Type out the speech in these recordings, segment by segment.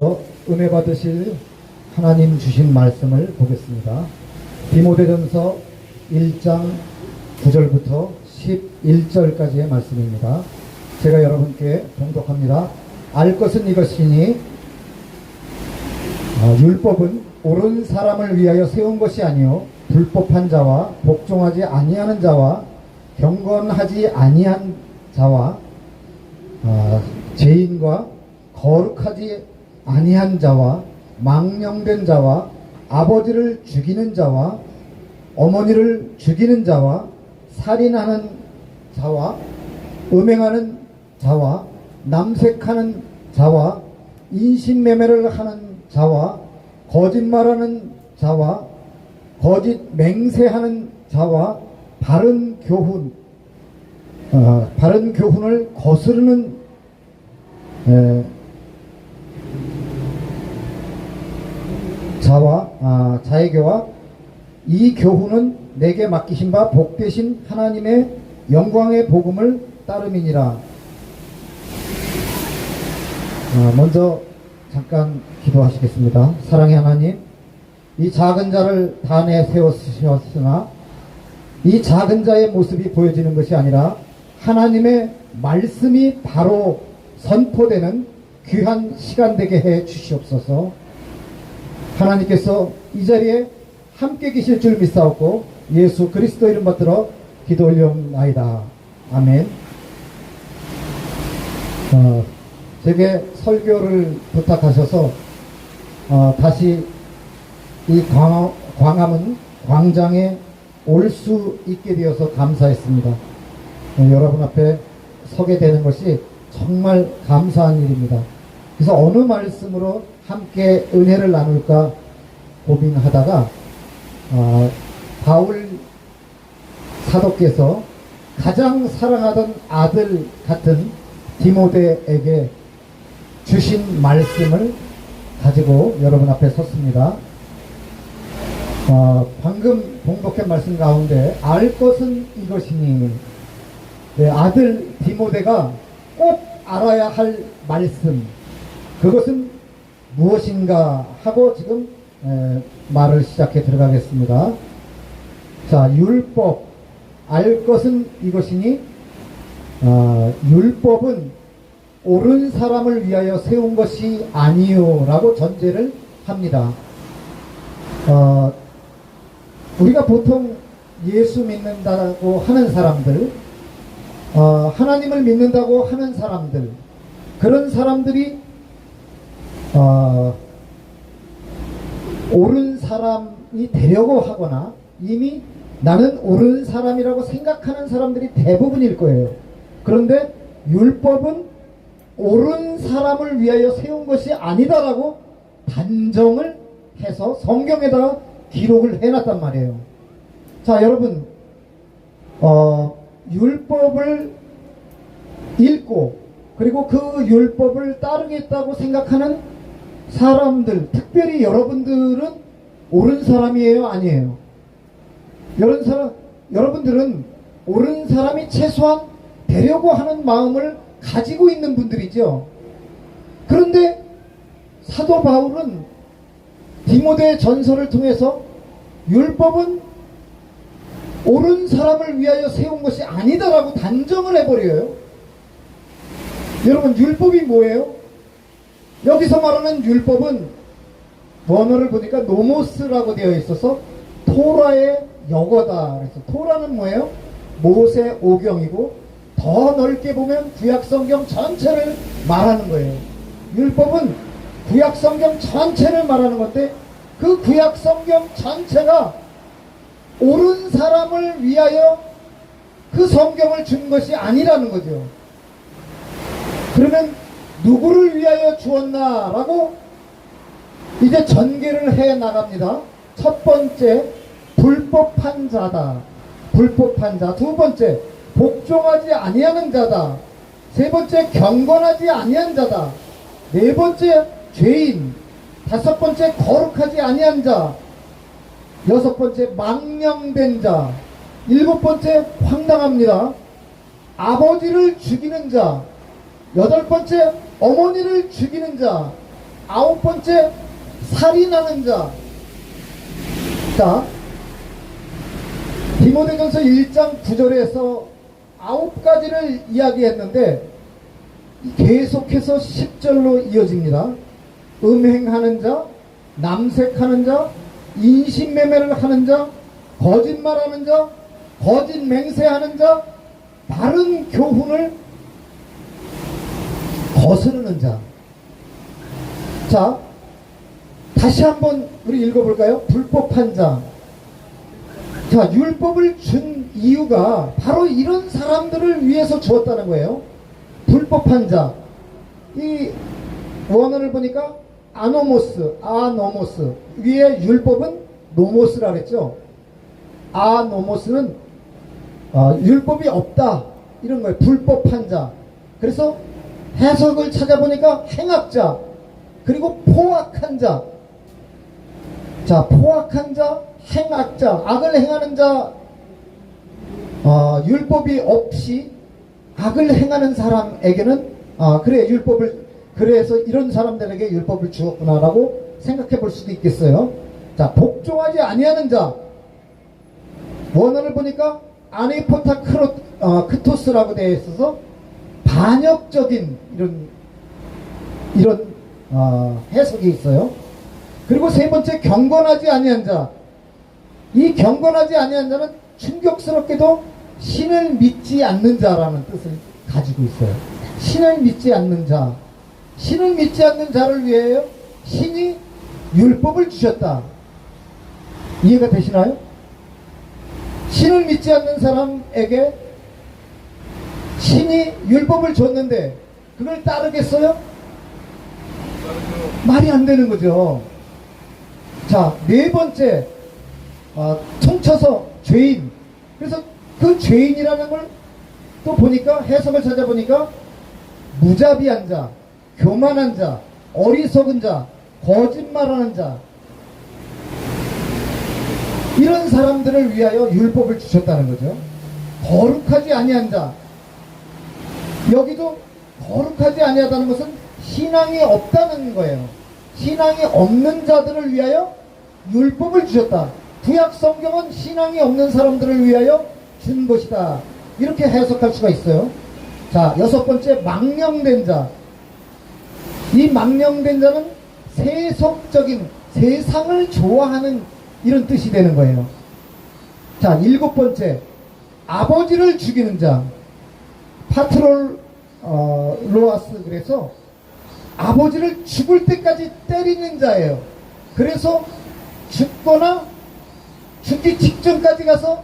먼저 은혜 받으실 하나님 주신 말씀을 보겠습니다. 디모데전서 1장 9절부터 11절까지의 말씀입니다. 제가 여러분께 봉독합니다. 알 것은 이것이니 율법은 옳은 사람을 위하여 세운 것이 아니요 불법한 자와 복종하지 아니하는 자와 경건하지 아니한 자와 죄인과 거룩하지 아니한 자와 망령된 자와 아버지를 죽이는 자와 어머니를 죽이는 자와 살인하는 자와 음행하는 자와 남색하는 자와 인신매매를 하는 자와 거짓말하는 자와 거짓 맹세하는 자와 바른 교훈을 거스르는 자에게와 이 교훈은 내게 맡기신 바 복되신 하나님의 영광의 복음을 따름이니라. 먼저 잠깐 기도하시겠습니다. 사랑의 하나님, 이 작은 자를 단에 세우셨으나 이 작은 자의 모습이 보여지는 것이 아니라 하나님의 말씀이 바로 선포되는 귀한 시간 되게 해 주시옵소서. 하나님께서 이 자리에 함께 계실 줄 믿사옵고 예수 그리스도 이름 받들어 기도 올려옵나이다. 아멘. 제게 설교를 부탁하셔서 다시 이 광화문 광장에 올 수 있게 되어서 감사했습니다. 여러분 앞에 서게 되는 것이 정말 감사한 일입니다. 그래서 어느 말씀으로 함께 은혜를 나눌까 고민하다가 바울 사도께서 가장 사랑하던 아들 같은 디모데에게 주신 말씀을 가지고 여러분 앞에 섰습니다. 방금 봉독한 말씀 가운데 알 것은 이것이니, 아들 디모데가 꼭 알아야 할 말씀, 그것은 무엇인가 하고 지금 말을 시작해 들어가겠습니다. 자, 율법, 알 것은 이것이니, 율법은 옳은 사람을 위하여 세운 것이 아니요 라고 전제를 합니다. 우리가 보통 예수 믿는다고 하는 사람들, 하나님을 믿는다고 하는 사람들, 그런 사람들이 옳은 사람이 되려고 하거나 이미 나는 옳은 사람이라고 생각하는 사람들이 대부분일 거예요. 그런데 율법은 옳은 사람을 위하여 세운 것이 아니다라고 단정을 해서 성경에다가 기록을 해놨단 말이에요. 자, 여러분, 율법을 읽고 그리고 그 율법을 따르겠다고 생각하는 사람들, 특별히 여러분들은 옳은 사람이에요, 아니에요? 여러분들은 옳은 사람이 최소한 되려고 하는 마음을 가지고 있는 분들이죠. 그런데 사도 바울은 디모데 전서를 통해서 율법은 옳은 사람을 위하여 세운 것이 아니다라고 단정을 해버려요. 여러분, 율법이 뭐예요? 여기서 말하는 율법은 원어를 보니까 노모스라고 되어 있어서 토라의 영어다. 그래서 토라는 뭐예요? 모세 오경이고 더 넓게 보면 구약성경 전체를 말하는 거예요. 율법은 구약성경 전체를 말하는 건데 그 구약성경 전체가 옳은 사람을 위하여 그 성경을 준 것이 아니라는 거죠. 그러면 누구를 위하여 주었나 라고 이제 전개를 해 나갑니다. 첫 번째, 불법한 자다. 불법한 자. 두 번째, 복종하지 아니하는 자다. 세 번째, 경건하지 아니한 자다. 네 번째, 죄인. 다섯 번째, 거룩하지 아니한 자. 여섯 번째, 망령된 자. 일곱 번째, 황당합니다. 아버지를 죽이는 자. 여덟 번째, 어머니를 죽이는 자. 아홉 번째, 살인하는 자. 자, 디모데전서 1장 9절에서 9가지를 이야기했는데 계속해서 10절로 이어집니다. 음행하는 자, 남색하는 자, 인신매매를 하는 자, 거짓말하는 자, 거짓 맹세하는 자, 바른 교훈을 거스르는 자. 자, 다시 한번 우리 읽어볼까요? 불법한 자. 자, 율법을 준 이유가 바로 이런 사람들을 위해서 주었다는 거예요. 불법한 자. 이 원어를 보니까 아노모스. 위에 율법은 노모스라 그랬죠. 아노모스는 율법이 없다 이런 거예요. 불법한 자. 그래서 해석을 찾아보니까 행악자, 그리고 포악한 자. 자, 포악한 자, 행악자, 악을 행하는 자, 율법이 없이 악을 행하는 사람에게는 그래, 율법을, 그래서 이런 사람들에게 율법을 주었구나라고 생각해 볼 수도 있겠어요. 자, 복종하지 아니하는 자. 원어를 보니까 아니포타 크토스라고 되어 있어서 반역적인 이런 해석이 있어요. 그리고 세 번째, 경건하지 아니한 자. 이 경건하지 아니한 자는 충격스럽게도 신을 믿지 않는 자라는 뜻을 가지고 있어요. 신을 믿지 않는 자. 신을 믿지 않는 자를 위하여 신이 율법을 주셨다. 이해가 되시나요? 신을 믿지 않는 사람에게 신이 율법을 줬는데 그걸 따르겠어요? 말이 안 되는 거죠. 자, 네 번째, 퉁쳐서 죄인. 그래서 그 죄인이라는 걸 또 보니까, 해석을 찾아보니까 무자비한 자, 교만한 자, 어리석은 자, 거짓말하는 자, 이런 사람들을 위하여 율법을 주셨다는 거죠. 거룩하지 아니한 자. 여기도 거룩하지 아니하다는 것은 신앙이 없다는 거예요. 신앙이 없는 자들을 위하여 율법을 주셨다. 구약 성경은 신앙이 없는 사람들을 위하여 준 것이다. 이렇게 해석할 수가 있어요. 자, 여섯 번째, 망령된 자. 이 망령된 자는 세속적인, 세상을 좋아하는 이런 뜻이 되는 거예요. 자, 일곱 번째, 아버지를 죽이는 자. 파트롤로아스. 그래서 아버지를 죽을 때까지 때리는 자예요. 그래서 죽거나 죽기 직전까지 가서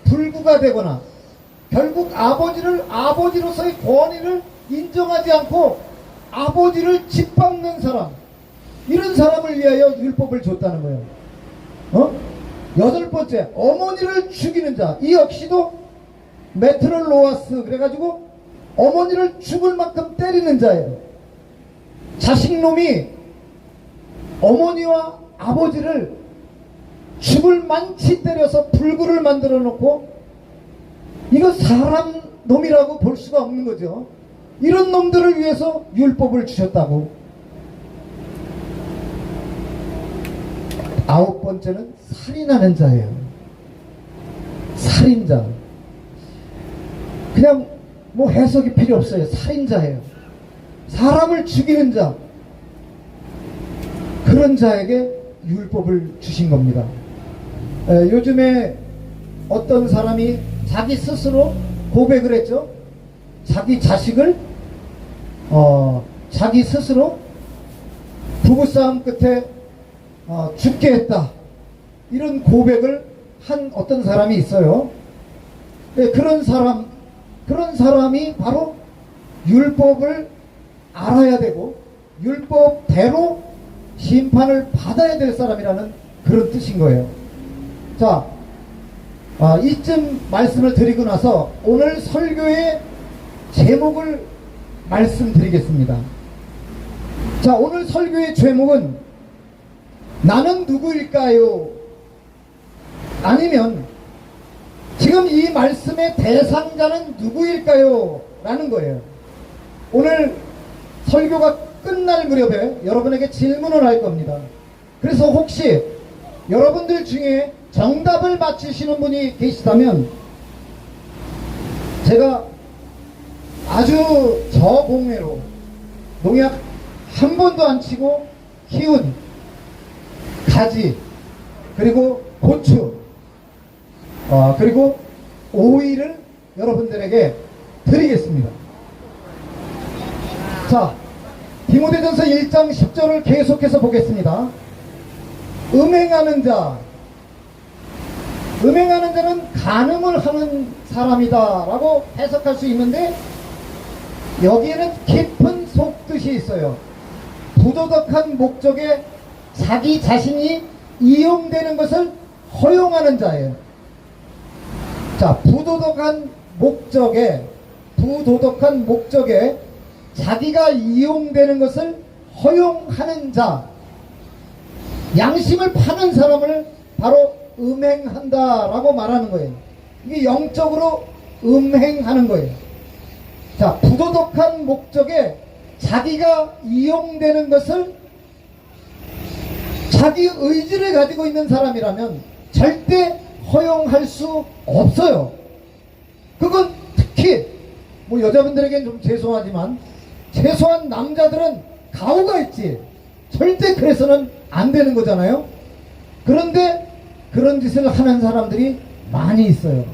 불구가 되거나 결국 아버지로서의 권위를 인정하지 않고 아버지를 짓밟는 사람, 이런 사람을 위하여 율법을 줬다는 거예요. 여덟 번째, 어머니를 죽이는 자. 이 역시도 메트롤로아스 그래가지고 어머니를 죽을 만큼 때리는 자예요. 자식놈이 어머니와 아버지를 죽을 만치 때려서 불구를 만들어 놓고, 이거 사람 놈이라고 볼 수가 없는 거죠. 이런 놈들을 위해서 율법을 주셨다고. 아홉 번째는 살인하는 자예요. 살인자. 그냥 뭐 해석이 필요 없어요. 살인자예요. 사람을 죽이는 자. 그런 자에게 율법을 주신 겁니다. 요즘에 어떤 사람이 자기 스스로 고백을 했죠. 자기 자식을 자기 스스로 부부싸움 끝에 죽게 했다. 이런 고백을 한 어떤 사람이 있어요. 그런 사람이 바로 율법을 알아야 되고 율법대로 심판을 받아야 될 사람이라는 그런 뜻인 거예요. 자, 이쯤 말씀을 드리고 나서 오늘 설교의 제목을 말씀드리겠습니다. 자, 오늘 설교의 제목은 나는 누구일까요? 아니면 지금 이 말씀의 대상자는 누구일까요? 라는 거예요. 오늘 설교가 끝날 무렵에 여러분에게 질문을 할 겁니다. 그래서 혹시 여러분들 중에 정답을 맞히시는 분이 계시다면 제가 아주 저공매로 농약 한 번도 안 치고 키운 가지, 그리고 고추, 그리고 오이를 여러분들에게 드리겠습니다. 자, 디모데전서 1장 10절을 계속해서 보겠습니다. 음행하는 자는 간음을 하는 사람이다 라고 해석할 수 있는데, 여기에는 깊은 속뜻이 있어요. 부도덕한 목적에 자기 자신이 이용되는 것을 허용하는 자예요. 자, 부도덕한 목적에 자기가 이용되는 것을 허용하는 자, 양심을 파는 사람을 바로 음행한다라고 말하는 거예요. 이게 영적으로 음행하는 거예요. 자, 부도덕한 목적에 자기가 이용되는 것을 자기 의지를 가지고 있는 사람이라면 절대 허용할 수 없어요. 그건 특히 뭐 여자분들에겐 좀 죄송하지만 최소한 남자들은 가오가 있지, 절대 그래서는 안 되는 거잖아요. 그런데 그런 짓을 하는 사람들이 많이 있어요.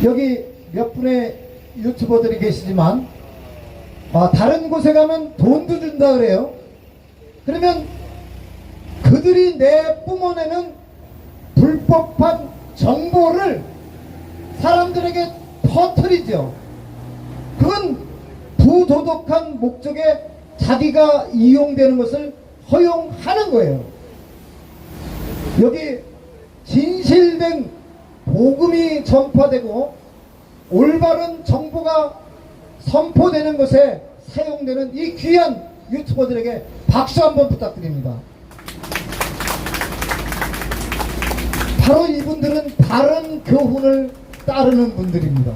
여기 몇 분의 유튜버들이 계시지만 다른 곳에 가면 돈도 준다 그래요. 그러면 그들이 뿜어내는 불법한 정보를 사람들에게 퍼뜨리죠. 그건 부도덕한 목적에 자기가 이용되는 것을 허용하는 거예요. 여기 진실된 복음이 전파되고 올바른 정보가 선포되는 것에 사용되는 이 귀한 유튜버들에게 박수 한번 부탁드립니다. 바로 이분들은 바른 교훈을 따르는 분들입니다.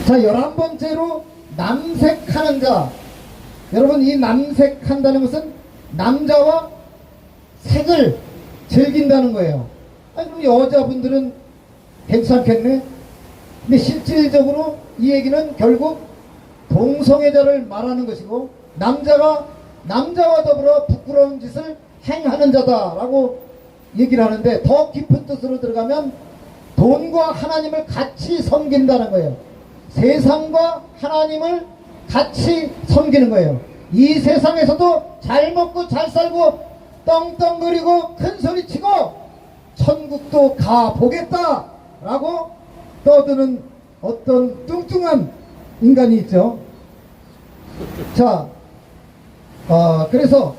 자, 11번째로 남색하는 자. 여러분, 이 남색한다는 것은 남자와 색을 즐긴다는 거예요. 아니, 그럼 여자분들은 괜찮겠네? 근데 실질적으로 이 얘기는 결국 동성애자를 말하는 것이고, 남자가 남자와 더불어 부끄러운 짓을 행하는 자다라고 얘기를 하는데, 더 깊은 뜻으로 들어가면 돈과 하나님을 같이 섬긴다는 거예요. 세상과 하나님을 같이 섬기는 거예요. 이 세상에서도 잘 먹고 잘 살고 떵떵거리고 큰소리치고 천국도 가보겠다 라고 떠드는 어떤 뚱뚱한 인간이 있죠. 자, 그래서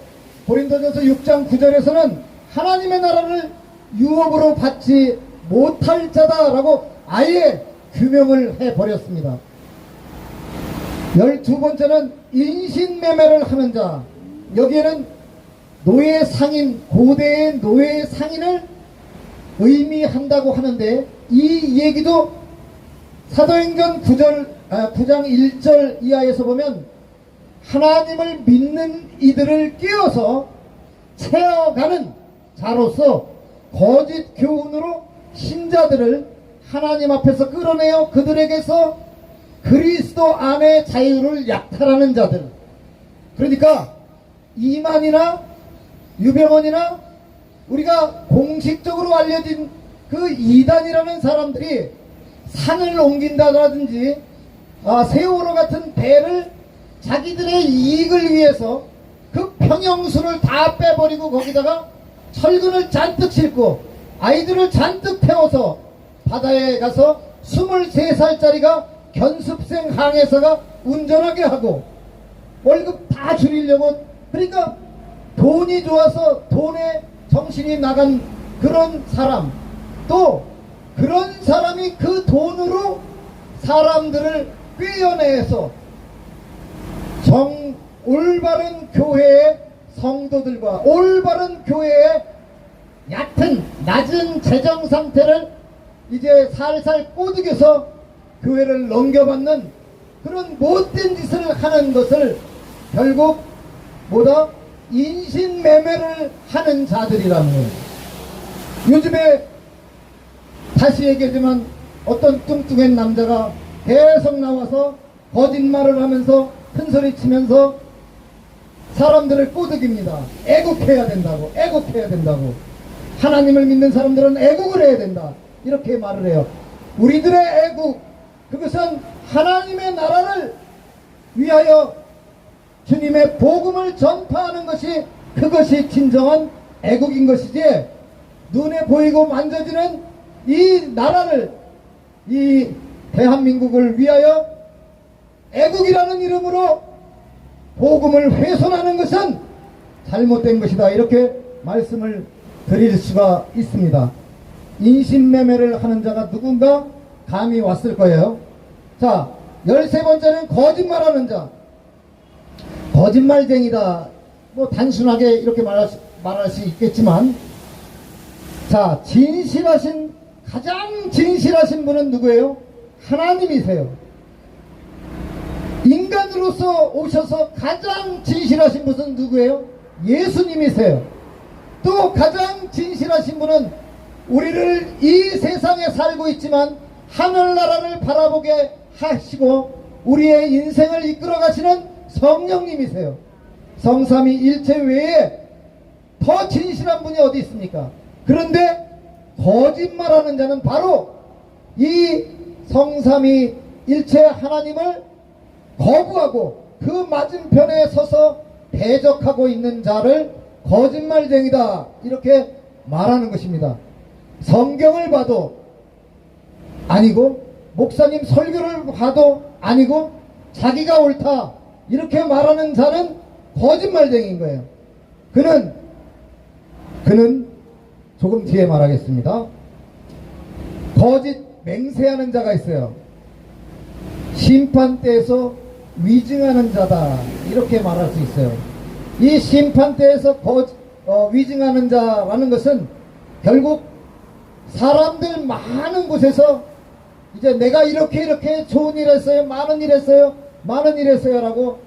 고린도전서 6장 9절에서는 하나님의 나라를 유업으로 받지 못할 자다라고 아예 규명을 해버렸습니다. 12번째는 인신매매를 하는 자. 여기에는 노예 상인, 고대의 노예 상인을 의미한다고 하는데, 이 얘기도 사도행전 9장 1절 이하에서 보면 하나님을 믿는 이들을 끼워서 채워가는 자로서 거짓 교훈으로 신자들을 하나님 앞에서 끌어내어 그들에게서 그리스도 안의 자유를 약탈하는 자들. 그러니까 이만이나 유병원이나 우리가 공식적으로 알려진 그 이단이라는 사람들이 산을 옮긴다든지 세월호 같은 배를 자기들의 이익을 위해서 그 평형수를 다 빼버리고 거기다가 철근을 잔뜩 싣고 아이들을 잔뜩 태워서 바다에 가서 23살짜리가 견습생 항해사가 운전하게 하고 월급 다 줄이려고, 그러니까 돈이 좋아서 돈에 정신이 나간 그런 사람, 또 그런 사람이 그 돈으로 사람들을 꿰어내서 올바른 교회의 성도들과 올바른 교회의 얕은 낮은 재정 상태를 이제 살살 꼬드겨서 교회를 넘겨받는 그런 못된 짓을 하는 것을 결국 뭐다? 인신매매를 하는 자들이라는 거예요. 요즘에 다시 얘기하지만 어떤 뚱뚱한 남자가 계속 나와서 거짓말을 하면서 큰소리 치면서 사람들을 꼬드깁니다. 애국해야 된다고, 애국해야 된다고. 하나님을 믿는 사람들은 애국을 해야 된다, 이렇게 말을 해요. 우리들의 애국, 그것은 하나님의 나라를 위하여 주님의 복음을 전파하는 것이, 그것이 진정한 애국인 것이지, 눈에 보이고 만져지는 이 나라를, 이 대한민국을 위하여 애국이라는 이름으로 복음을 훼손하는 것은 잘못된 것이다, 이렇게 말씀을 드릴 수가 있습니다. 인신매매를 하는 자가 누군가 감이 왔을 거예요. 자, 13번째는 거짓말하는 자. 거짓말쟁이다, 뭐 단순하게 이렇게 말할 수 있겠지만, 자, 가장 진실하신 분은 누구예요? 하나님이세요. 인간으로서 오셔서 가장 진실하신 분은 누구예요? 예수님이세요. 또 가장 진실하신 분은 우리를 이 세상에 살고 있지만 하늘나라를 바라보게 하시고 우리의 인생을 이끌어 가시는 성령님이세요. 성삼위 일체 외에 더 진실한 분이 어디 있습니까? 그런데 거짓말하는 자는 바로 이 성삼위 일체 하나님을 거부하고 그 맞은편에 서서 대적하고 있는 자를 거짓말쟁이다, 이렇게 말하는 것입니다. 성경을 봐도 아니고 목사님 설교를 봐도 아니고 자기가 옳다, 이렇게 말하는 자는 거짓말쟁이인 거예요. 그는 조금 뒤에 말하겠습니다. 거짓 맹세하는 자가 있어요. 심판대에서 위증하는 자다, 이렇게 말할 수 있어요. 이 심판대에서 위증하는 자라는 것은 결국 사람들 많은 곳에서 이제 내가 이렇게 좋은 일 했어요, 많은 일 했어요 라고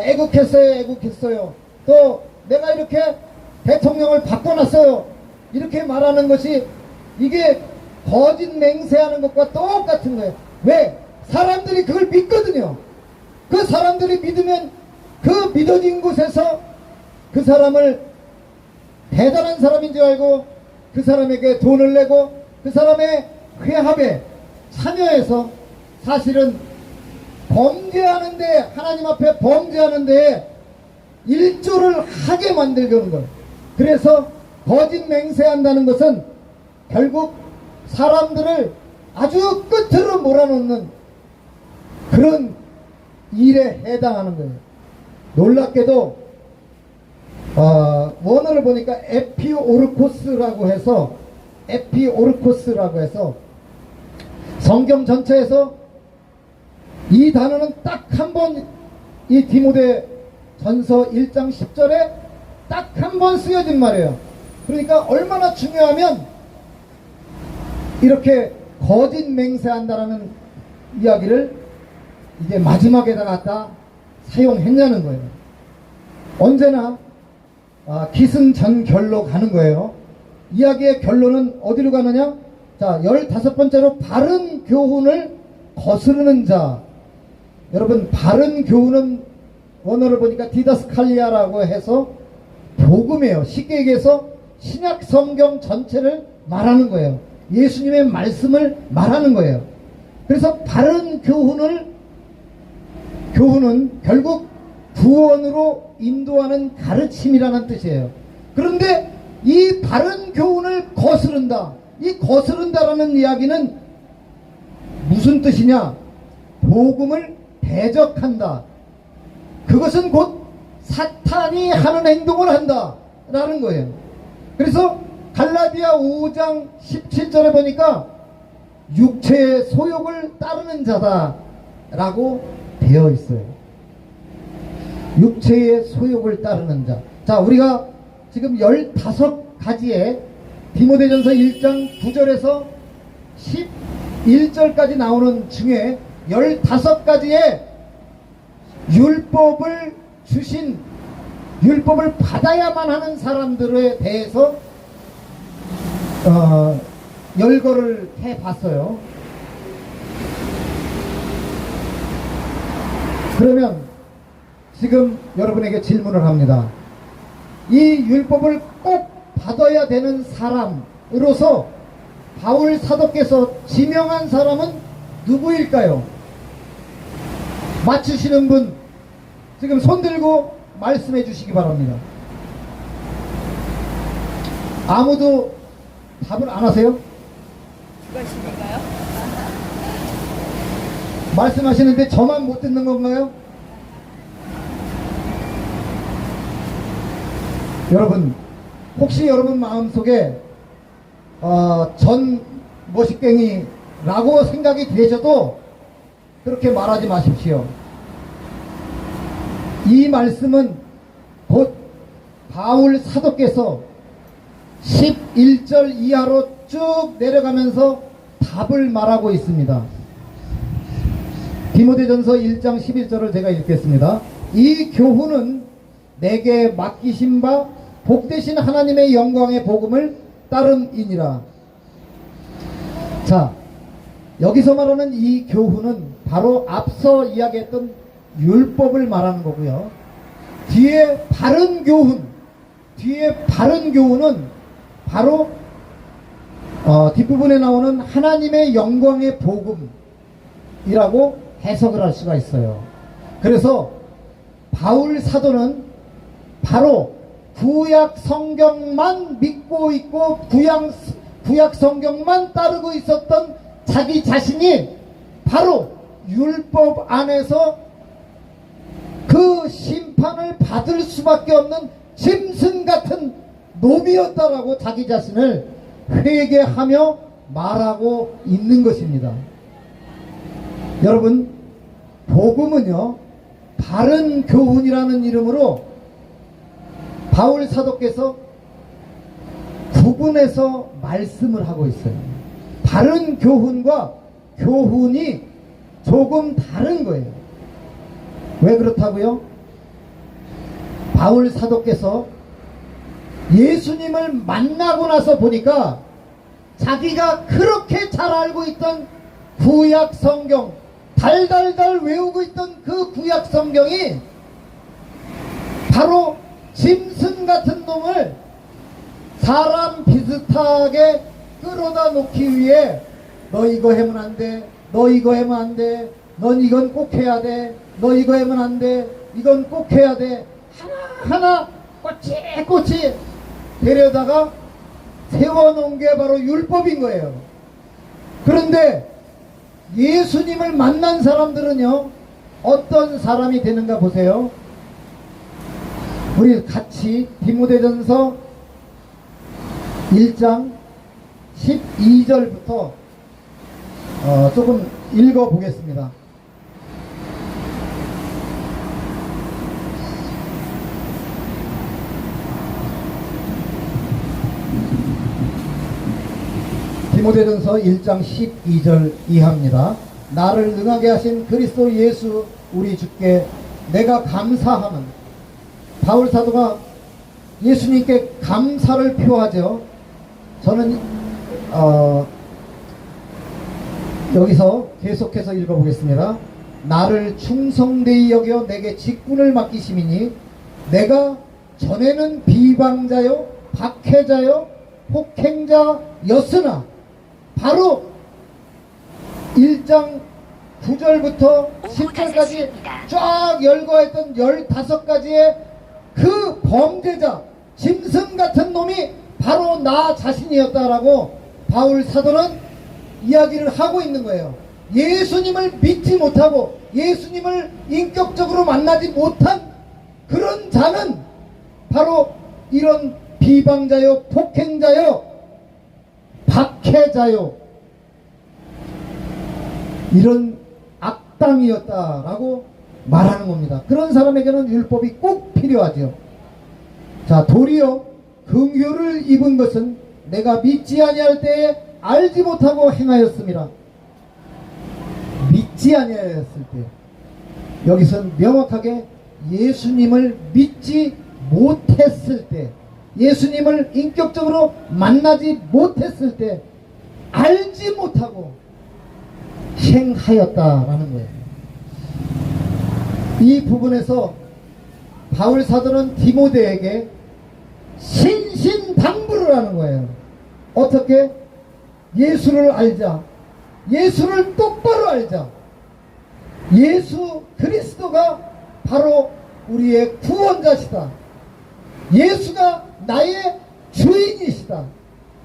애국했어요, 또 내가 이렇게 대통령을 바꿔놨어요, 이렇게 말하는 것이, 이게 거짓 맹세하는 것과 똑같은 거예요. 왜? 사람들이 그걸 믿거든요. 그 사람들이 믿으면 그 믿어진 곳에서 그 사람을 대단한 사람인 줄 알고 그 사람에게 돈을 내고 그 사람의 회합에 참여해서 사실은 범죄하는데, 하나님 앞에 범죄하는데 일조를 하게 만들려는 거예요. 그래서 거짓 맹세한다는 것은 결국 사람들을 아주 끝으로 몰아넣는 그런 일에 해당하는 거예요. 놀랍게도 원어를 보니까 에피오르코스라고 해서 성경 전체에서 이 단어는 딱 한 번, 이 디모데 전서 1장 10절에 딱 한 번 쓰여진 말이에요. 그러니까 얼마나 중요하면 이렇게 거짓 맹세한다라는 이야기를 이제 마지막에다 갖다 사용했냐는 거예요. 언제나 기승전결로 가는 거예요. 이야기의 결론은 어디로 가느냐? 자, 15번째로 바른 교훈을 거스르는 자. 여러분, 바른 교훈은 원어를 보니까 디다스칼리아라고 해서 복음이에요. 쉽게 얘기해서 신약 성경 전체를 말하는 거예요. 예수님의 말씀을 말하는 거예요. 그래서 바른 교훈은 결국 구원으로 인도하는 가르침이라는 뜻이에요. 그런데 이 바른 교훈을 거스른다, 이 거스른다라는 이야기는 무슨 뜻이냐? 복음을 대적한다. 그것은 곧 사탄이 하는 행동을 한다 라는 거예요. 그래서 갈라디아 5장 17절에 보니까 육체의 소욕을 따르는 자다 라고 되어 있어요. 육체의 소욕을 따르는 자. 자, 우리가 지금 15가지의 디모데전서 1장 9절에서 11절까지 나오는 중에 15가지의 율법을 주신, 율법을 받아야만 하는 사람들에 대해서 열거를 해봤어요. 그러면 지금 여러분에게 질문을 합니다. 이 율법을 꼭 받아야 되는 사람으로서 바울 사도께서 지명한 사람은 누구일까요? 맞추시는 분 지금 손 들고 말씀해 주시기 바랍니다. 아무도 답을 안 하세요? 그것인가요? 말씀하시는데 저만 못 듣는 건가요? 여러분, 혹시 여러분 마음속에 전 머시갱이라고 생각이 되셔도 그렇게 말하지 마십시오. 이 말씀은 곧 바울 사도께서 11절 이하로 쭉 내려가면서 답을 말하고 있습니다. 디모데전서 1장 11절을 제가 읽겠습니다. 이 교훈은 내게 맡기신 바 복되신 하나님의 영광의 복음을 따름이니라. 자, 여기서 말하는 이 교훈은 바로 앞서 이야기했던 율법을 말하는 거고요. 뒤에 바른 교훈은 바로 뒷부분에 나오는 하나님의 영광의 복음이라고 해석을 할 수가 있어요. 그래서 바울 사도는 바로 구약 성경만 믿고 있고 구약 성경만 따르고 있었던 자기 자신이 바로 율법 안에서 그 심판을 받을 수밖에 없는 짐승 같은 놈이었다라고 자기 자신을 회개하며 말하고 있는 것입니다. 여러분, 복음은요, 바른 교훈이라는 이름으로 바울 사도께서 구분해서 말씀을 하고 있어요. 바른 교훈과 교훈이 조금 다른 거예요. 왜 그렇다고요? 바울 사도께서 예수님을 만나고 나서 보니까 자기가 그렇게 잘 알고 있던 구약 성경, 달달달 외우고 있던 그 구약 성경이 바로 짐승 같은 놈을 사람 비슷하게 끌어다 놓기 위해 너 이거 하면 안 돼, 너 이거 하면 안 돼, 넌 이건 꼭 해야 돼, 너 이거 하면 안 돼, 이건 꼭 해야 돼, 하나하나 꼬치꼬치 데려다가 세워놓은 게 바로 율법인 거예요. 그런데 예수님을 만난 사람들은요, 어떤 사람이 되는가 보세요. 우리 같이 디모데전서 1장 12절부터 조금 읽어보겠습니다. 디모데전서 1장 12절 이하입니다. 나를 능하게 하신 그리스도 예수 우리 주께 내가 감사함은, 바울 사도가 예수님께 감사를 표하죠. 저는 여기서 계속해서 읽어보겠습니다. 나를 충성되이 여겨 내게 직분을 맡기심이니 내가 전에는 비방자요 박해자요 폭행자였으나 바로 1장 9절부터 10절까지 쫙 열거했던 15가지의 그 범죄자, 짐승 같은 놈이 바로 나 자신이었다라고 바울 사도는 이야기를 하고 있는 거예요. 예수님을 믿지 못하고 예수님을 인격적으로 만나지 못한 그런 자는 바로 이런 비방자요, 폭행자요, 박해자요, 이런 악당이었다라고 말하는 겁니다. 그런 사람에게는 율법이 꼭 필요하죠. 자, 도리어 긍휼을 입은 것은 내가 믿지 아니할 때에 알지 못하고 행하였습니다. 믿지 아니하였을 때. 여기선 명확하게 예수님을 믿지 못했을 때, 예수님을 인격적으로 만나지 못했을 때 알지 못하고 행하였다라는 거예요. 이 부분에서 바울 사도는 디모데에게 신신당부를 하는 거예요. 어떻게? 예수를 알자. 예수를 똑바로 알자. 예수 그리스도가 바로 우리의 구원자시다. 예수가 나의 주인이시다.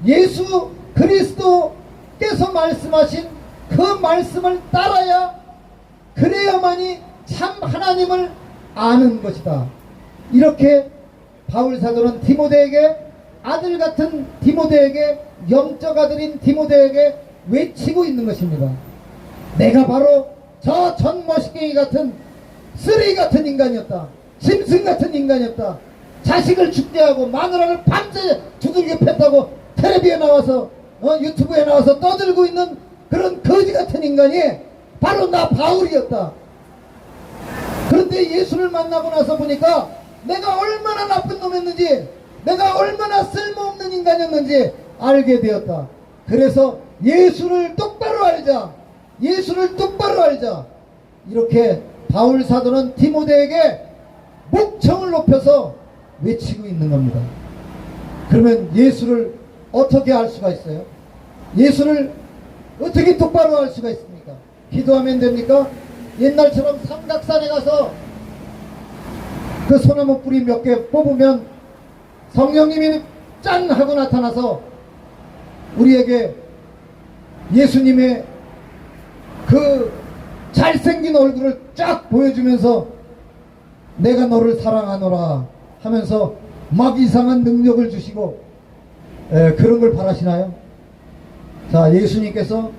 예수 그리스도께서 말씀하신 그 말씀을 따라야, 그래야만이 참 하나님을 아는 것이다. 이렇게 바울 사도는 디모데에게, 아들 같은 디모데에게, 영적 아들인 디모데에게 외치고 있는 것입니다. 내가 바로 저 전머시갱이 같은, 쓰레기 같은 인간이었다. 짐승 같은 인간이었다. 자식을 죽게하고 마누라를 밤새 두들겨 팼다고 텔레비에 나와서 유튜브에 나와서 떠들고 있는 그런 거지 같은 인간이 바로 나 바울이었다. 그런데 예수를 만나고 나서 보니까 내가 얼마나 나쁜 놈이었는지, 내가 얼마나 쓸모없는 인간이었는지 알게 되었다. 그래서 예수를 똑바로 알자. 예수를 똑바로 알자. 이렇게 바울 사도는 디모데에게 목청을 높여서 외치고 있는 겁니다. 그러면 예수를 어떻게 알 수가 있어요? 예수를 어떻게 똑바로 알 수가 있습니까? 기도하면 됩니까? 옛날처럼 삼각산에 가서 그 소나무 뿌리 몇 개 뽑으면 성령님이 짠 하고 나타나서 우리에게 예수님의 그 잘생긴 얼굴을 쫙 보여주면서 내가 너를 사랑하노라 하면서 막 이상한 능력을 주시고 그런 걸 바라시나요? 자, 예수님께서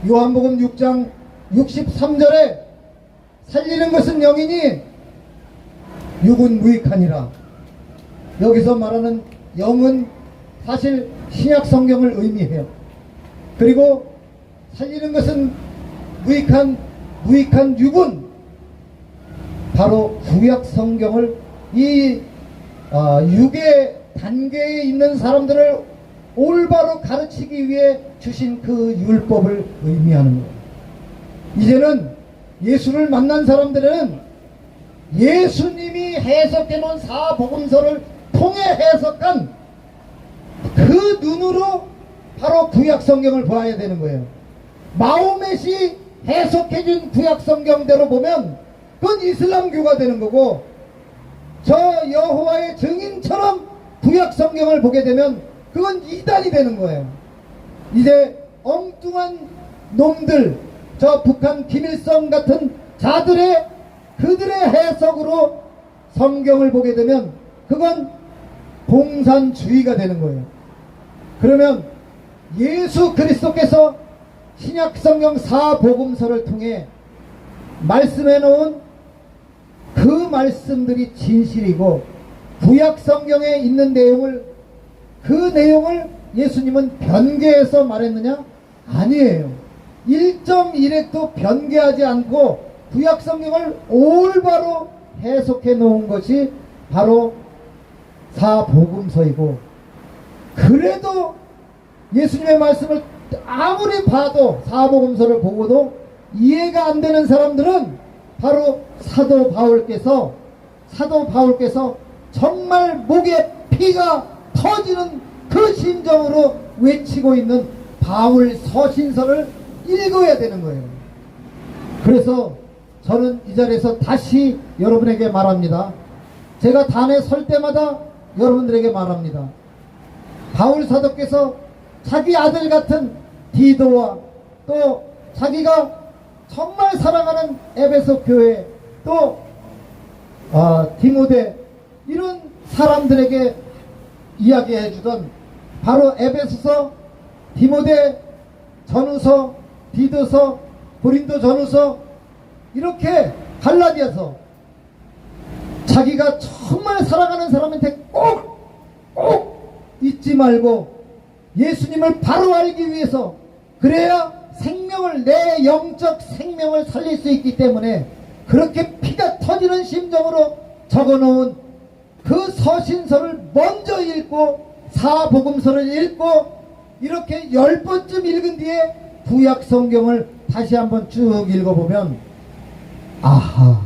요한복음 6장 63절에 살리는 것은 영이니 육은 무익하니라. 여기서 말하는 영은 사실 신약 성경을 의미해요. 그리고 살리는 것은 무익한 육은 바로 구약 성경을 이 육의 단계에 있는 사람들을 올바로 가르치기 위해 주신 그 율법을 의미하는 거예요. 이제는 예수를 만난 사람들은 예수님이 해석해 놓은 사복음서를 통해 해석한 그 눈으로 바로 구약 성경을 봐야 되는 거예요. 마호멧이 해석해 준 구약 성경대로 보면 그건 이슬람교가 되는 거고, 저 여호와의 증인처럼 구약 성경을 보게 되면 그건 이단이 되는 거예요. 이제 엉뚱한 놈들, 저 북한 김일성 같은 자들의 그들의 해석으로 성경을 보게 되면 그건 공산주의가 되는 거예요. 그러면 예수 그리스도께서 신약 성경 사복음서를 통해 말씀해 놓은 그 말씀들이 진실이고, 구약 성경에 있는 그 내용을 예수님은 변개해서 말했느냐? 아니에요. 1.1획도 변개하지 않고 구약 성경을 올바로 해석해 놓은 것이 바로 사복음서이고, 그래도 예수님의 말씀을 아무리 봐도, 사복음서를 보고도 이해가 안 되는 사람들은 바로 사도 바울께서 정말 목에 피가 터지는 그 심정으로 외치고 있는 바울 서신서를 읽어야 되는 거예요. 그래서 저는 이 자리에서 다시 여러분에게 말합니다. 제가 단에 설 때마다 여러분들에게 말합니다. 바울 사도께서 자기 아들 같은 디도와 또 자기가 정말 사랑하는 에베소 교회, 또 디모데, 이런 사람들에게 이야기해 주던 바로 에베소서, 디모데 전후서, 디도서, 고린도 전후서, 이렇게 갈라디아서, 자기가 정말 사랑하는 사람한테 꼭 잊지 말고 예수님을 바로 알기 위해서, 그래야 생명을, 내 영적 생명을 살릴 수 있기 때문에 그렇게 피가 터지는 심정으로 적어놓은 그 서신서를 먼저 읽고 사복음서를 읽고 이렇게 10번쯤 읽은 뒤에 구약 성경을 다시 한번 쭉 읽어보면 아하,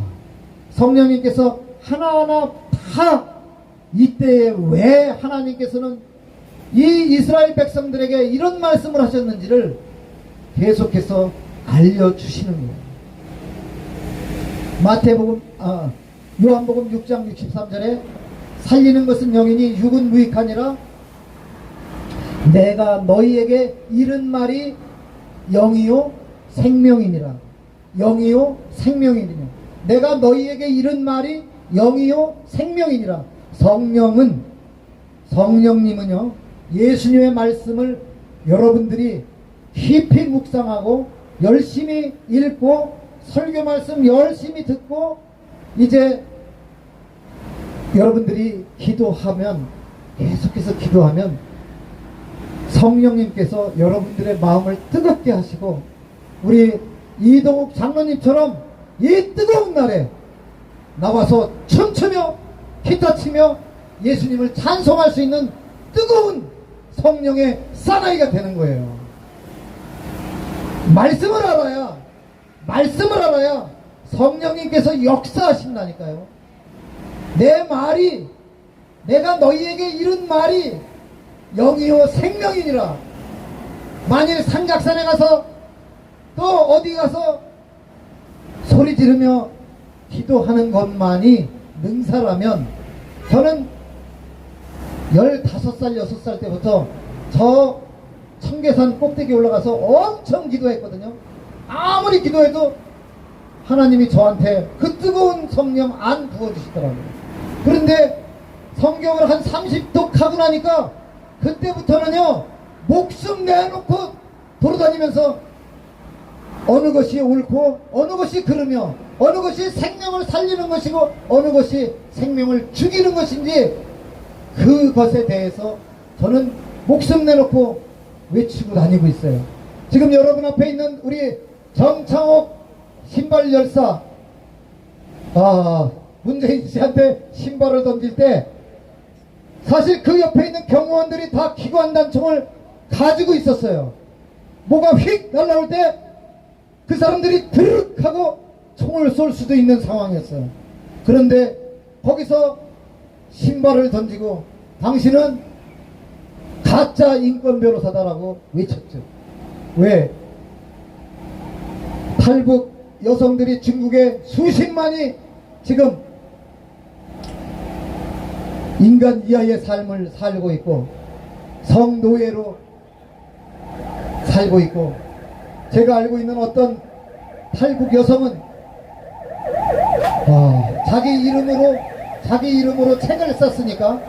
성령님께서 하나하나 다 이때에 왜 하나님께서는 이 이스라엘 백성들에게 이런 말씀을 하셨는지를 계속해서 알려주시는 거예요. 요한복음 6장 63절에 살리는 것은 영이니 육은 무익하니라. 내가 너희에게 이른 말이 영이요 생명이니라. 영이요 생명이니라. 내가 너희에게 이른 말이 영이요 생명이니라. 성령님은요 예수님의 말씀을 여러분들이 깊이 묵상하고 열심히 읽고 설교 말씀 열심히 듣고 이제 여러분들이 기도하면 계속해서 기도하면 성령님께서 여러분들의 마음을 뜨겁게 하시고 우리 이동욱 장로님처럼 이 뜨거운 날에 나와서 춤추며 기타 치며 예수님을 찬송할 수 있는 뜨거운 성령의 사나이가 되는 거예요. 말씀을 알아야 성령님께서 역사하신다니까요. 내가 너희에게 이른 말이 영이요 생명이니라. 만일 산각산에 가서 또 어디 가서 소리 지르며 기도하는 것만이 능사라면 저는 15살 6살 때부터 저 청계산 꼭대기 올라가서 엄청 기도했거든요. 아무리 기도해도 하나님이 저한테 그 뜨거운 성령 안 부어주시더라고요. 그런데 성경을 한 30독 하고 나니까 그때부터는요 목숨 내놓고 돌아다니면서 어느 것이 옳고 어느 것이 그르며 어느 것이 생명을 살리는 것이고 어느 것이 생명을 죽이는 것인지 그것에 대해서 저는 목숨 내놓고 외치고 다니고 있어요. 지금 여러분 앞에 있는 우리 정창옥 신발 열사, 문재인 씨한테 신발을 던질 때 사실 그 옆에 있는 경호원들이 다 기관단총을 가지고 있었어요. 뭐가 휙 날라올 때 그 사람들이 드르륵 하고 총을 쏠 수도 있는 상황이었어요. 그런데 거기서 신발을 던지고 당신은 가짜 인권 변호사다라고 외쳤죠. 왜? 탈북 여성들이 중국에 수십만이 지금 인간 이하의 삶을 살고 있고 성노예로 살고 있고, 제가 알고 있는 어떤 탈북 여성은 자기 이름으로 책을 썼으니까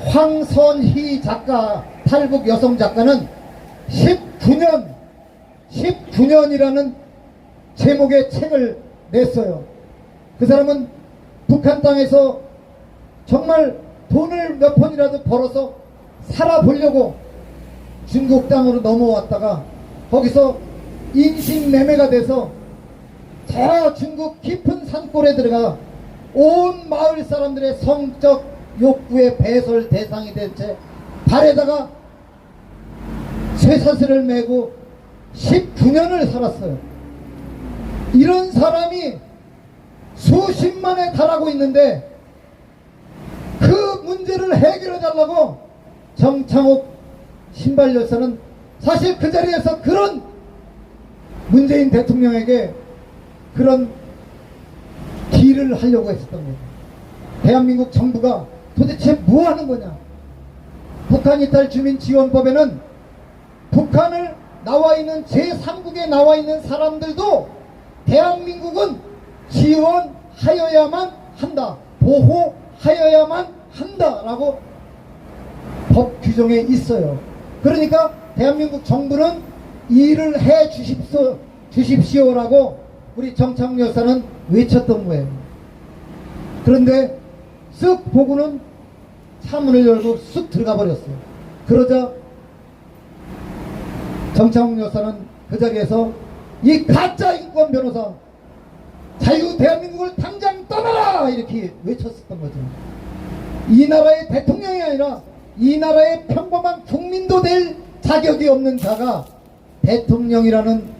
황선희 작가, 탈북 여성 작가는 19년이라는 제목의 책을 냈어요. 그 사람은 북한 땅에서 정말 돈을 몇 푼이라도 벌어서 살아보려고 중국 땅으로 넘어왔다가 거기서 인신매매가 돼서 저 중국 깊은 산골에 들어가 온 마을 사람들의 성적 욕구의 배설 대상이 된 채 발에다가 쇠사슬을 메고 19년을 살았어요. 이런 사람이 수십만에 달하고 있는데 그 문제를 해결해 달라고 정창옥 신발 열사는 사실 그 자리에서 그런 문재인 대통령에게 그런 딜을 하려고 했었던 거예요. 대한민국 정부가 도대체 뭐 하는 거냐. 북한 이탈 주민지원법에는 북한을 나와 있는 제3국에 나와 있는 사람들도 대한민국은 지원하여야만 한다, 보호하여야만 한다라고 법 규정에 있어요. 그러니까 대한민국 정부는 일을 해 주십시오라고 우리 정창 여사는 외쳤던 거예요. 그런데 쓱 보고는 차문을 열고 쑥 들어가 버렸어요. 그러자 정창 여사는 그 자리에서 이 가짜 인권 변호사, 자유 대한민국을 당장 떠나라 이렇게 외쳤었던 거죠. 이 나라의 대통령이 아니라 이 나라의 평범한 국민도 될 자격이 없는 자가 대통령이라는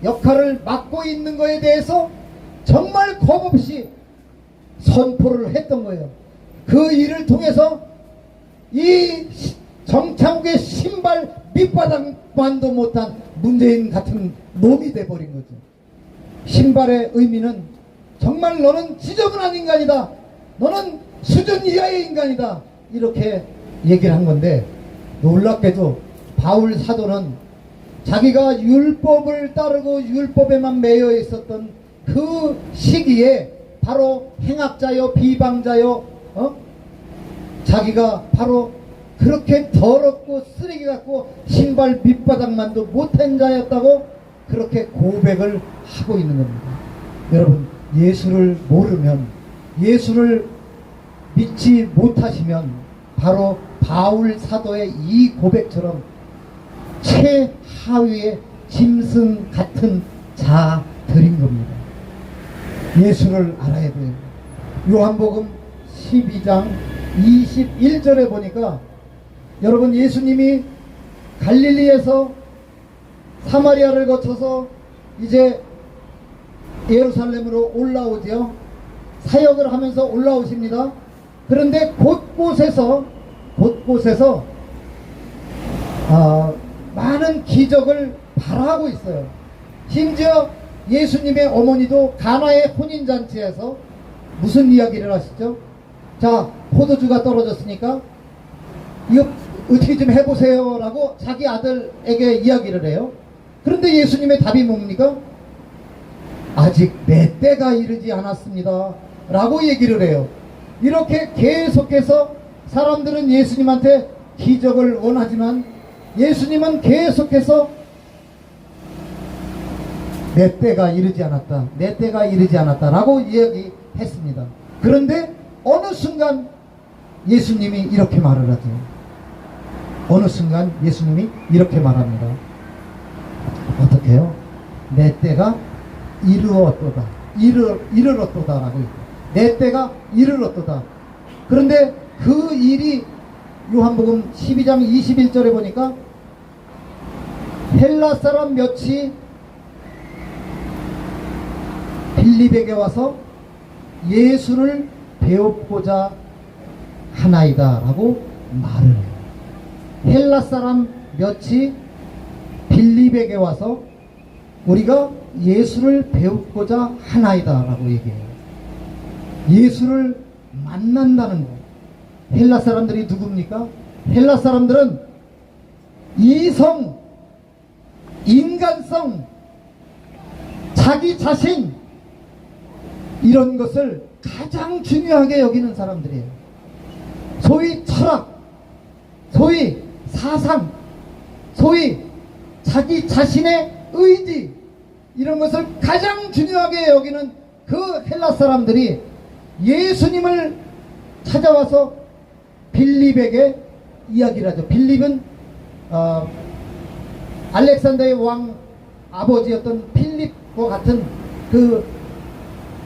역할을 맡고 있는 것에 대해서 정말 겁없이 선포를 했던 거예요. 그 일을 통해서 이 정창국의 신발 밑바닥만도 못한 문재인 같은 놈이 돼버린 거죠. 신발의 의미는 정말 너는 지저분한 인간이다, 너는 수준 이하의 인간이다, 이렇게 얘기를 한 건데, 놀랍게도 바울 사도는 자기가 율법을 따르고 율법에만 매여 있었던 그 시기에 바로 행악자요 비방자요 자기가 바로 그렇게 더럽고 쓰레기 같고 신발 밑바닥만도 못한 자였다고 그렇게 고백을 하고 있는 겁니다. 여러분, 예수를 모르면, 예수를 믿지 못하시면 바로 바울 사도의 이 고백처럼 최하위의 짐승 같은 자들인 겁니다. 예수를 알아야 돼요. 요한복음 12장 21절에 보니까 여러분, 예수님이 갈릴리에서 사마리아를 거쳐서 이제 예루살렘으로 올라오죠. 사역을 하면서 올라오십니다. 그런데 곳곳에서 많은 기적을 발하고 있어요. 심지어 예수님의 어머니도 가나의 혼인잔치에서 무슨 이야기를 하시죠? 자, 포도주가 떨어졌으니까 이거 어떻게 좀 해보세요 라고 자기 아들에게 이야기를 해요. 그런데 예수님의 답이 뭡니까? 아직 내 때가 이르지 않았습니다 라고 얘기를 해요. 이렇게 계속해서 사람들은 예수님한테 기적을 원하지만 예수님은 계속해서 내 때가 이르지 않았다, 내 때가 이르지 않았다 라고 이야기했습니다. 그런데 어느 순간 예수님이 이렇게 말을 하죠. 어느 순간 예수님이 이렇게 말합니다. 어떻게 해요? 내 때가 이르렀도다, 이르렀도다 라고 했어요. 내 때가 이르렀도다. 그런데 그 일이 요한복음 12장 21절에 보니까 헬라 사람 몇이 빌립에게 와서 예수를 배우고자 하나이다 라고 말을 해요. 헬라 사람 몇이 빌립에게 와서 우리가 예수를 배우고자 하나이다 라고 얘기해요. 예수를 만난다는 거. 헬라 사람들이 누굽니까? 헬라 사람들은 이성, 인간성, 자기 자신, 이런 것을 가장 중요하게 여기는 사람들이에요. 소위 철학, 소위 사상, 소위 자기 자신의 의지, 이런 것을 가장 중요하게 여기는 그 헬라 사람들이 예수님을 찾아와서 빌립에게 이야기를 하죠. 빌립은 알렉산더의 왕 아버지였던 필립과 같은 그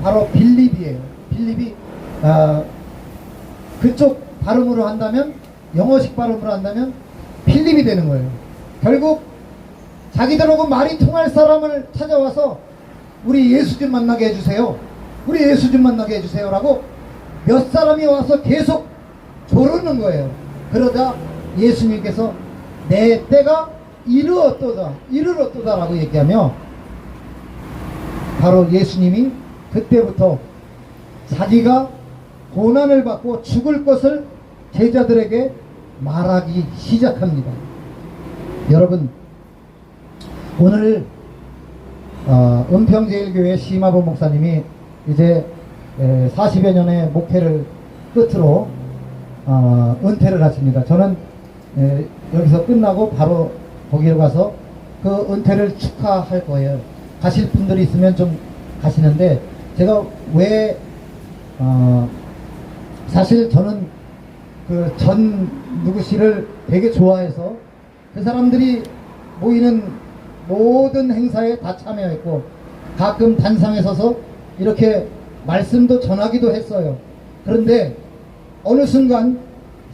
바로 빌립이에요. 빌립이 그쪽 발음으로 한다면, 영어식 발음으로 한다면 필립이 되는 거예요. 결국 자기들하고 말이 통할 사람을 찾아와서 우리 예수 좀 만나게 해주세요, 우리 예수 좀 만나게 해주세요 라고 몇 사람이 와서 계속 조르는 거예요. 그러자 예수님께서 내 때가 이르렀도다 라고 얘기하며 바로 예수님이 그때부터 자기가 고난을 받고 죽을 것을 제자들에게 말하기 시작합니다. 여러분, 오늘 은평제일교회 심화보 목사님이 이제 40여 년의 목회를 끝으로 은퇴를 하십니다. 저는 여기서 끝나고 바로 거기로 가서 그 은퇴를 축하할 거예요. 가실 분들이 있으면 좀 가시는데, 제가 왜 사실 저는 그 전 누구 씨를 되게 좋아해서 그 사람들이 모이는 모든 행사에 다 참여했고, 가끔 단상에 서서 이렇게 말씀도 전하기도 했어요. 그런데 어느 순간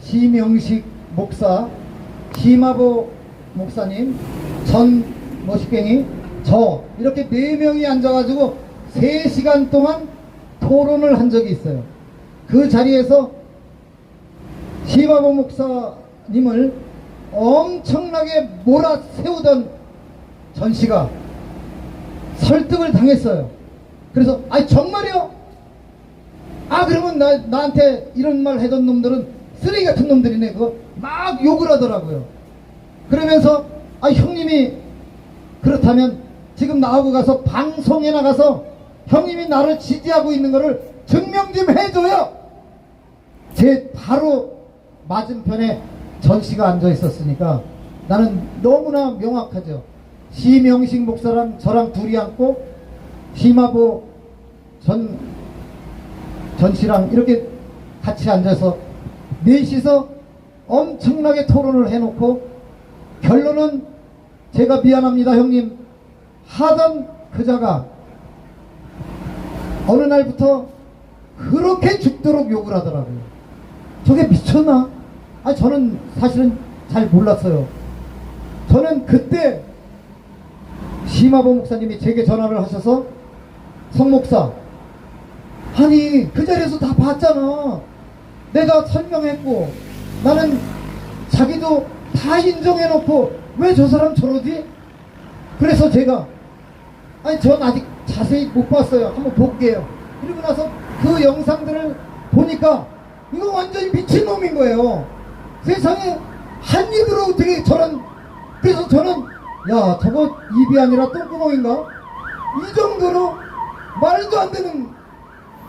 시명식 목사, 시마보 목사님, 전 머시갱이, 저 이렇게 4명이 앉아가지고 3시간 동안 토론을 한 적이 있어요. 그 자리에서 시마보 목사님을 엄청나게 몰아세우던 전 씨가 설득을 당했어요. 그래서 아니 정말이요? 아 그러면 나한테 이런 말 해던 놈들은 쓰레기 같은 놈들이네. 그거 막 욕을 하더라고요. 그러면서 아 형님이 그렇다면 지금 나하고 가서 방송에 나가서 형님이 나를 지지하고 있는 거를 증명 좀 해줘요. 제 바로 맞은편에 전 씨가 앉아 있었으니까 나는 너무나 명확하죠. 시명식 목사랑 저랑 둘이 앉고 시마보 전 씨랑 이렇게 같이 앉아서 넷이서 엄청나게 토론을 해놓고 결론은 제가 미안합니다 형님 하던 그자가 어느 날부터 그렇게 죽도록 욕을 하더라고요. 저게 미쳤나? 아니 저는 사실은 잘 몰랐어요. 저는 그때 시마보 목사님이 제게 전화를 하셔서 성 목사 아니 그 자리에서 다 봤잖아. 내가 설명했고 나는 자기도 다 인정해놓고 왜 저 사람 저러지? 그래서 제가 아니 전 아직 자세히 못 봤어요. 한번 볼게요. 그리고 나서 그 영상들을 보니까 이거 완전히 미친놈인 거예요. 세상에 한 입으로 어떻게 저런. 그래서 저는 야 저거 입이 아니라 똥구멍인가? 이 정도로 말도 안 되는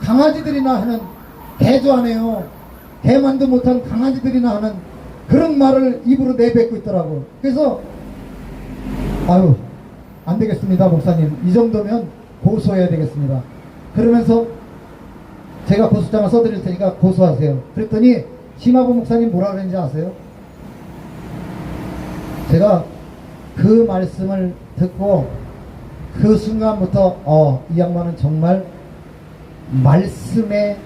강아지들이나 하는 개조하네요. 개만도 못한 강아지들이나 하는 그런 말을 입으로 내뱉고 있더라고. 그래서 아유 안 되겠습니다 목사님 이 정도면 고소해야 되겠습니다. 그러면서 제가 고소장을 써드릴 테니까 고소하세요. 그랬더니 시마보 목사님 뭐라 그랬는지 아세요? 제가 그 말씀을 듣고 그 순간부터 이 양반은 정말 말씀에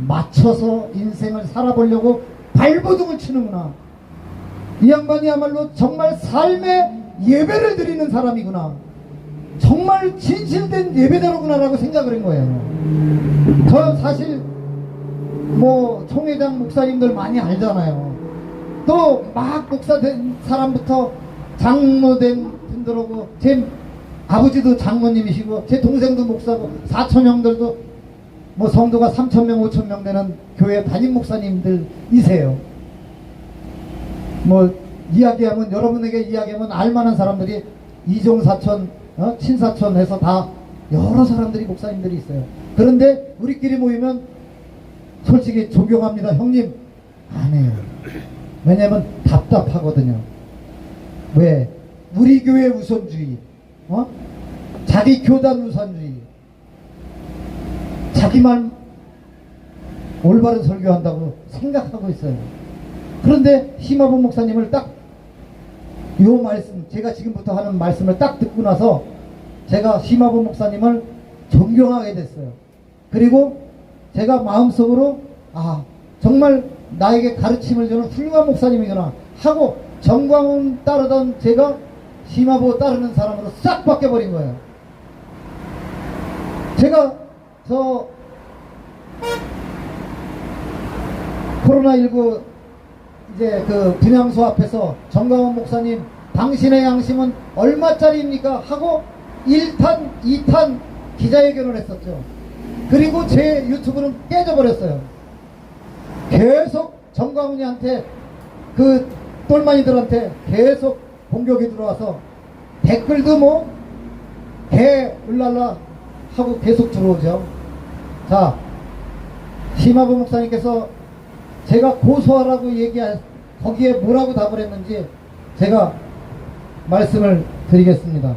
맞춰서 인생을 살아보려고 발버둥을 치는구나. 이 양반이야말로 정말 삶의 예배를 드리는 사람이구나. 정말 진실된 예배자로구나 라고 생각을 한 거예요. 저 사실 뭐 총회장 목사님들 많이 알잖아요. 또 막 목사 된 사람부터 장로 된 분들하고 제 아버지도 장로님이시고 제 동생도 목사고 사촌 형들도 뭐 성도가 3,000명 5,000명 되는 교회 담임 목사님들이세요. 뭐 이야기하면 여러분에게 이야기하면 알만한 사람들이 이종사촌 친사촌 해서 다 여러 사람들이 목사님들이 있어요. 그런데 우리끼리 모이면 솔직히 존경합니다 형님 안 해요. 왜냐면 답답하거든요. 왜? 우리 교회 우선주의, 자기 교단 우선주의, 자기만 올바른 설교한다고 생각하고 있어요. 그런데 시마보 목사님을 딱 요 말씀, 제가 지금부터 하는 말씀을 딱 듣고 나서 제가 시마보 목사님을 존경하게 됐어요. 그리고 제가 마음속으로 정말 나에게 가르침을 주는 훌륭한 목사님이구나 하고 정광훈 따르던 제가 시마보 따르는 사람으로 싹 바뀌어버린 거예요. 제가 저 코로나19 이제 그 분향소 앞에서 정광훈 목사님 당신의 양심은 얼마짜리입니까? 하고 1탄, 2탄 기자회견을 했었죠. 그리고 제 유튜브는 깨져버렸어요. 계속 정광훈이한테 그 똘마니들한테 계속 공격이 들어와서 댓글도 뭐 개 을랄라 하고 계속 들어오죠. 자, 시마보 목사님께서 제가 고소하라고 거기에 뭐라고 답을 했는지 제가 말씀을 드리겠습니다.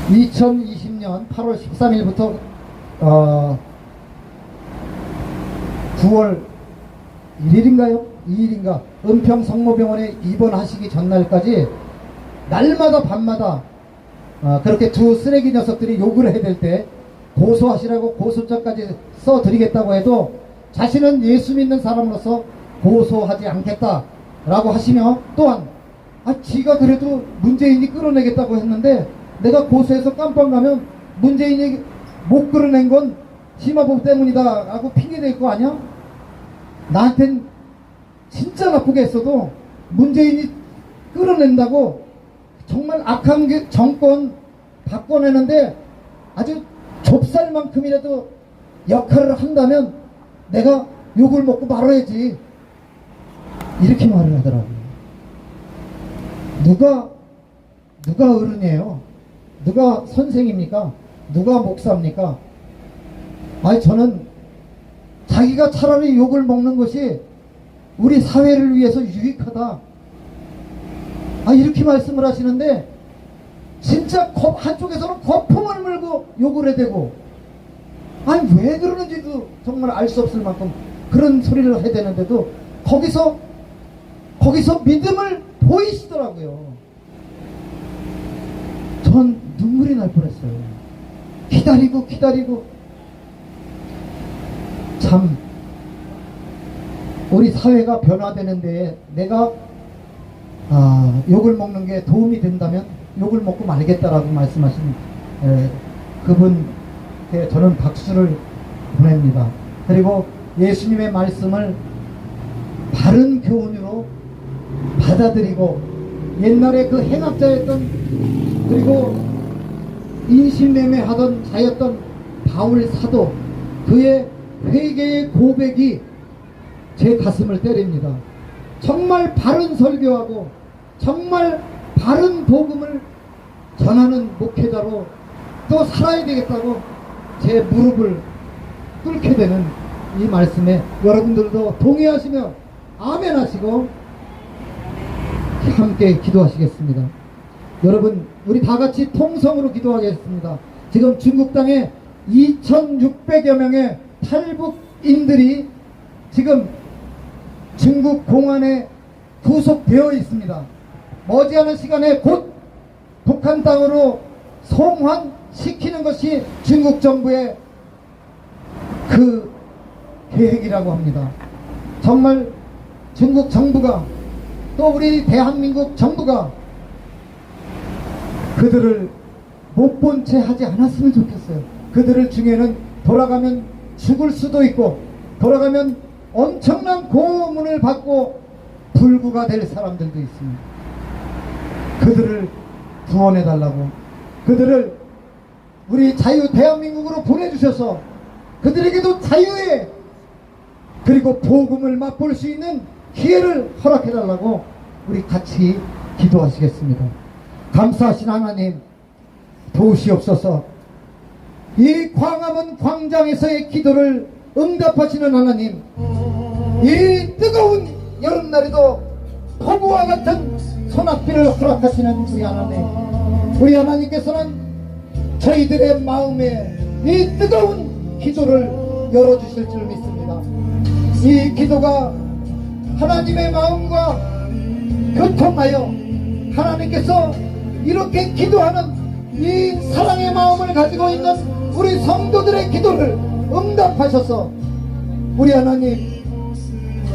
(2020년 8월 13일부터 9월 1일인가요? 2일인가 은평성모병원에 입원하시기 전날까지 날마다 밤마다 그렇게 두 쓰레기 녀석들이 욕을 해댈 때 고소하시라고 고소장까지 써드리겠다고 해도 자신은 예수 믿는 사람으로서 고소하지 않겠다라고 하시며, 또한 지가 그래도 문재인이 끌어내겠다고 했는데 내가 고소해서 깜빵 가면 문재인이 못 끌어낸 건 심화법 때문이다 라고 핑계댈 거 아니야? 나한텐 진짜 나쁘게 했어도 문재인이 끌어낸다고 정말 악한 정권 바꿔내는데 아주 좁쌀만큼이라도 역할을 한다면 내가 욕을 먹고 말아야지, 이렇게 말을 하더라고요. 누가 어른이에요? 누가 선생입니까? 누가 목사입니까? 저는 자기가 차라리 욕을 먹는 것이 우리 사회를 위해서 유익하다, 이렇게 말씀을 하시는데, 진짜 한쪽에서는 거품을 물고 욕을 해대고, 왜 그러는지도 정말 알 수 없을 만큼 그런 소리를 해대는데도 거기서 믿음을 보이시더라고요. 전 눈물이 날 뻔했어요. 기다리고 참 우리 사회가 변화되는 데에 내가 욕을 먹는 게 도움이 된다면 욕을 먹고 말겠다라고 말씀하신 그분께 저는 박수를 보냅니다. 그리고 예수님의 말씀을 바른 교훈으로 받아들이고, 옛날에 그 행악자였던, 그리고 인신매매하던 자였던 바울 사도, 그의 회개의 고백이 제 가슴을 때립니다. 정말 바른 설교하고 정말 바른 복음을 전하는 목회자로 또 살아야 되겠다고 제 무릎을 꿇게 되는 이 말씀에 여러분들도 동의하시며 아멘 하시고 함께 기도하시겠습니다. 여러분, 우리 다같이 통성으로 기도하겠습니다. 지금 중국 땅에 2600여 명의 탈북인들이 지금 중국 공안에 구속되어 있습니다. 머지않은 시간에 곧 북한 땅으로 송환시키는 것이 중국 정부의 그 계획이라고 합니다. 정말 중국 정부가, 또 우리 대한민국 정부가 그들을 못 본 채 하지 않았으면 좋겠어요. 그들을 중에는 돌아가면 죽을 수도 있고, 돌아가면 엄청난 고문을 받고 불구가 될 사람들도 있습니다. 그들을 구원해 달라고, 그들을 우리 자유 대한민국으로 보내주셔서 그들에게도 자유의, 그리고 복음을 맛볼 수 있는 기회를 허락해 달라고 우리 같이 기도하시겠습니다. 감사하신 하나님, 도우시옵소서. 이 광화문 광장에서의 기도를 응답하시는 하나님, 이 뜨거운 여름날에도 폭우와 같은 소낙비를 허락하시는 우리 하나님, 우리 하나님께서는 저희들의 마음에 이 뜨거운 기도를 열어주실 줄 믿습니다. 이 기도가 하나님의 마음과 교통하여 하나님께서 이렇게 기도하는 이 사랑의 마음을 가지고 있는 우리 성도들의 기도를 응답하셔서 우리 하나님,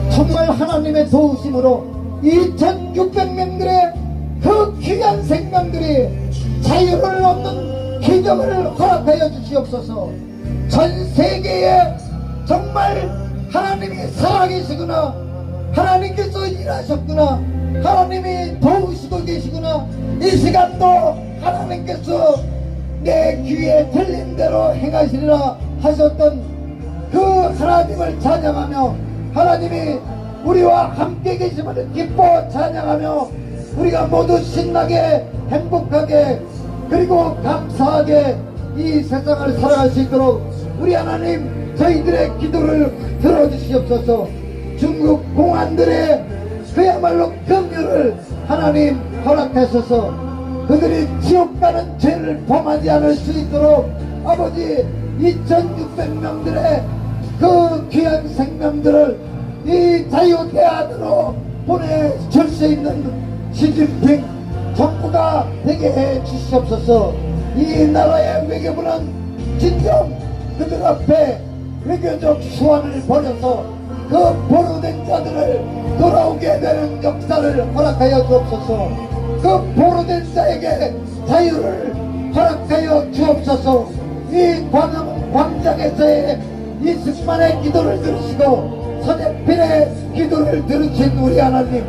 정말 하나님의 도우심으로 2600명들의 그 귀한 생명들이 자유를 얻는 기적을 허락하여 주시옵소서. 전 세계에 정말 하나님이 살아계시구나, 하나님께서 일하셨구나, 하나님이 도우시고 계시구나, 이 시간도 하나님께서 내 귀에 들린 대로 행하시리라 하셨던 그 하나님을 찬양하며, 하나님이 우리와 함께 계심을 기뻐 찬양하며 우리가 모두 신나게 행복하게 그리고 감사하게 이 세상을 살아갈 수 있도록 우리 하나님, 저희들의 기도를 들어주시옵소서. 중국 공안들의 그야말로 긍휼을 하나님 허락하셔서 그들이 지옥 가는 죄를 범하지 않을 수 있도록 아버지, 2600명들의 그 귀한 생명들을 이 자유대안으로 보내줄 수 있는 시진핑 정부가 되게 해 주시옵소서. 이 나라의 외교부는 진정 그들 앞에 외교적 수완을 벌여서 그 포로된 자들을 돌아오게 되는 역사를 허락하여 주옵소서. 그 포로된 자에게 자유를 허락하여 주옵소서. 이 광장에서의 이승만의 기도를 들으시고 서대필의 기도를 들으신 우리 하나님,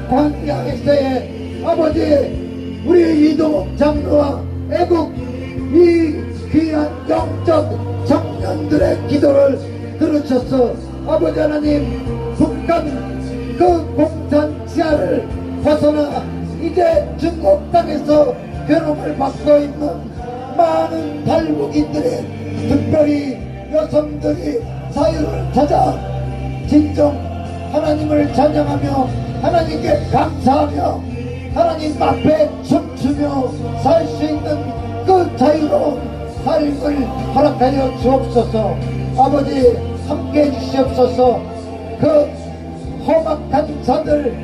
광장에서의 아버지 우리 이동욱 장로와 애국 이 귀한 영적 청년들의 기도를 들으셔서 아버지 하나님, 북한 그 공산 지하를 벗어나 이제 중국 땅에서 괴로움을 받고 있는 많은 탈북인들이, 특별히 여성들이 자유를 찾아 진정 하나님을 찬양하며 하나님께 감사하며 하나님 앞에 춤추며 살 수 있는 그 자유로운 삶을 허락하여 주옵소서. 아버지 함께 해주시옵소서. 그 험악한 자들,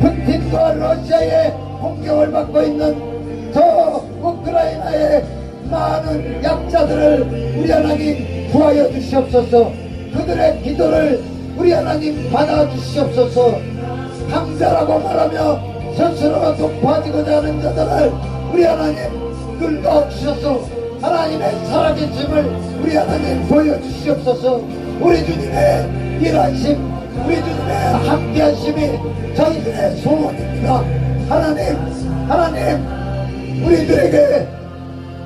푸틴과 러시아의 공격을 받고 있는 저 우크라이나의 많은 약자들을 우리 하나님 구하여 주시옵소서. 그들의 기도를 우리 하나님 받아주시옵소서. 강자라고 말하며 스스로 높아지고자 하는 자들을 우리 하나님 긁어주셔서 하나님의 살아계심을 우리 하나님 보여주시옵소서. 우리 주님의 일하심, 우리 주님의 함께하심이 저희들의 소원입니다. 하나님 우리들에게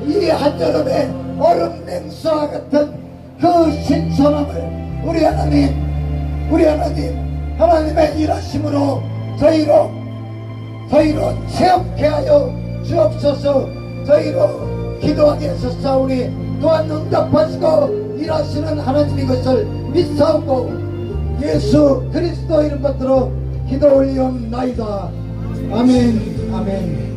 이 한여름의 얼음 냉수와 같은 그 신선함을 우리 하나님 하나님의 일하심으로 저희로 체험케 하여 주옵소서. 저희로 기도하게 하셨사오니 또한 응답하시고 일하시는 하나님인 것을 믿사오고 예수 그리스도 이름 받들어 기도 올리옵나이다. 아멘. 아멘.